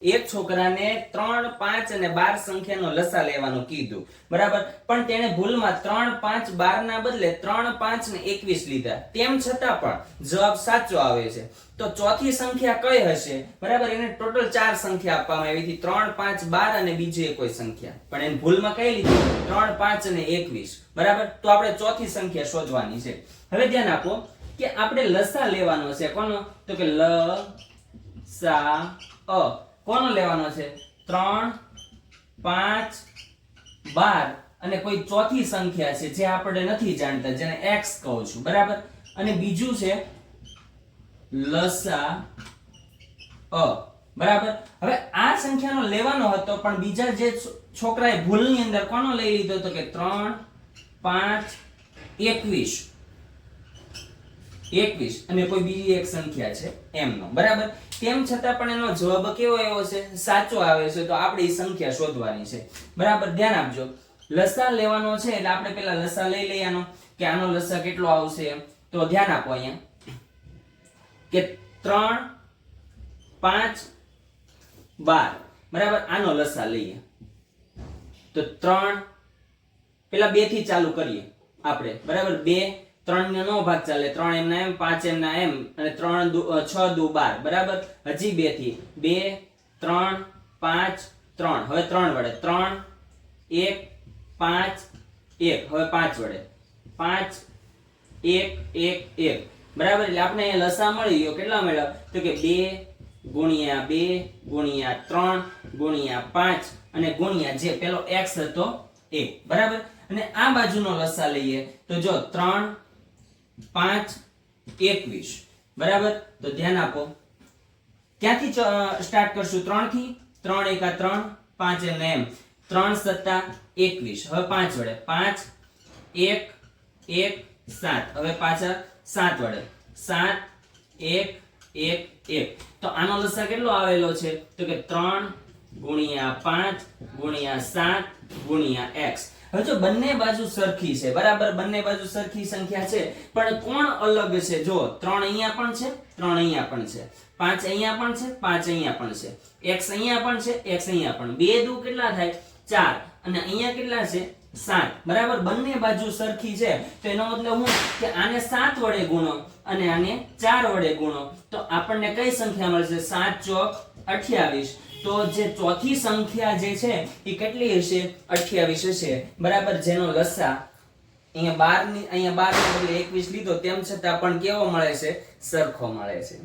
એક છોકરાને 3, 5 અને 12 સંખ્યાનો લસા લેવાનું કીધું, બરાબર, પણ તેણે ભૂલમાં 3, 5, 12 ના બદલે 3, 5 ને 21 લીધા. તેમ છતાં પણ જવાબ સાચો આવે છે. તો ચોથી સંખ્યા કઈ હશે? બરાબર, એને ટોટલ 4 સંખ્યા આપવામાં આવી હતી, 3, 5, 12 અને બીજી કોઈ સંખ્યા, પણ એને ભૂલમાં કઈ લીધી? 3, 5 અને 21. બરાબર, તો આપણે ચોથી સંખ્યા શોધવાની છે. હવે ધ્યાન આપો કે આપણે લસા લેવાનો છે. કોનો? તો કે લસા કોનો લેવાનો છે? 3, 5, 12 અને કોઈ ચોથી સંખ્યા છે જે આપણે નથી જાણતા, જેને x કહું છું, બરાબર, અને બીજું છે લસા બરાબર. હવે આ સંખ્યાનો લેવાનો હતો, પણ બીજા જે છોકરાએ ભૂલની અંદર કોનો લઈ લીધો તો કે 3, 5, 21 અને કોઈ બીજી એક સંખ્યા છે એમનો, બરાબર. તેમ છતાં પણ એનો જવાબ કેવો આવ્યો છે? સાચો આવે છે. તો આપણે એ સંખ્યા શોધવાની છે, બરાબર. ધ્યાન આપજો, લસા લેવાનો છે એટલે આપણે પેલા લસા લઈ લઈએ આનો, કે આનો લસા કેટલો આવશે. તો ધ્યાન આપો અહીંયા કે 3, 5, 12, બરાબર. આનો લસા લઈએ તો 3 પેલા 2 થી ચાલુ કરીએ આપણે, બરાબર. 2, 3 નો ભાગ ચાલે, 3 એમના એમ, 5 એમના એમ, અને 6 દુ 12, બરાબર. હજી 2 થી 2, 3, 5, 3. હવે 3 વડે 3, 1, 5, 1. હવે 5 વડે 5, 1, 1, 1, બરાબર. એટલે આપણે અહીંયા લસા મળી ગયો. કેટલા મળ્યા? તો કે 2 ગુણ્યા 2 ગુણ્યા 3 ગુણ્યા 5 અને ગુણ્યા જે પેલો x હતો એ, બરાબર. અને આ બાજુનો લસા લઈએ તો જો 3, 5, 21, બરાબર. તો ધ્યાન આપો, ક્યાંથી સ્ટાર્ટ કરશું? 3 થી. 3 એકા 3, 5 એમને એમ, 3 સત્તા 21. હવે 5 વડે 5, 1, 1, 7. હવે પાછા 7 વડે 7, 1, 1, 1. તો આનો લસા કેટલો આવેલો છે? તો કે 3 ગુણ્યા 5 ગુણ્યા 7 ગુણ્યા x. હવે જો બંને બાજુ સરખી છે, બરાબર, બંને બાજુ સરખી સંખ્યા છે, પણ કોણ અલગ છે? જો 3 અહીંયા પણ છે, 3 અહીંયા પણ છે, 5 અહીંયા પણ છે, 5 અહીંયા પણ છે, x અહીંયા પણ છે, x અહીંયા પણ. 2 દુ કેટલા થાય? 4. અને અહીંયા કેટલા છે? 7, બરાબર. બંને બાજુ સરખી છે, તો એનો મતલબ શું કે આને 7 વડે ગુણો અને આને 4 વડે ગુણો તો આપણને કઈ સંખ્યા મળશે? 7 ચોક 28. તો જે ચોથી સંખ્યા જે છે એ કેટલી હશે? 28 હશે, બરાબર. જેનો લસા અહીંયા 12 ની બદલે 21 લીધો, તેમ છતાં પણ કેવો મળે છે? સરખો મળે છે.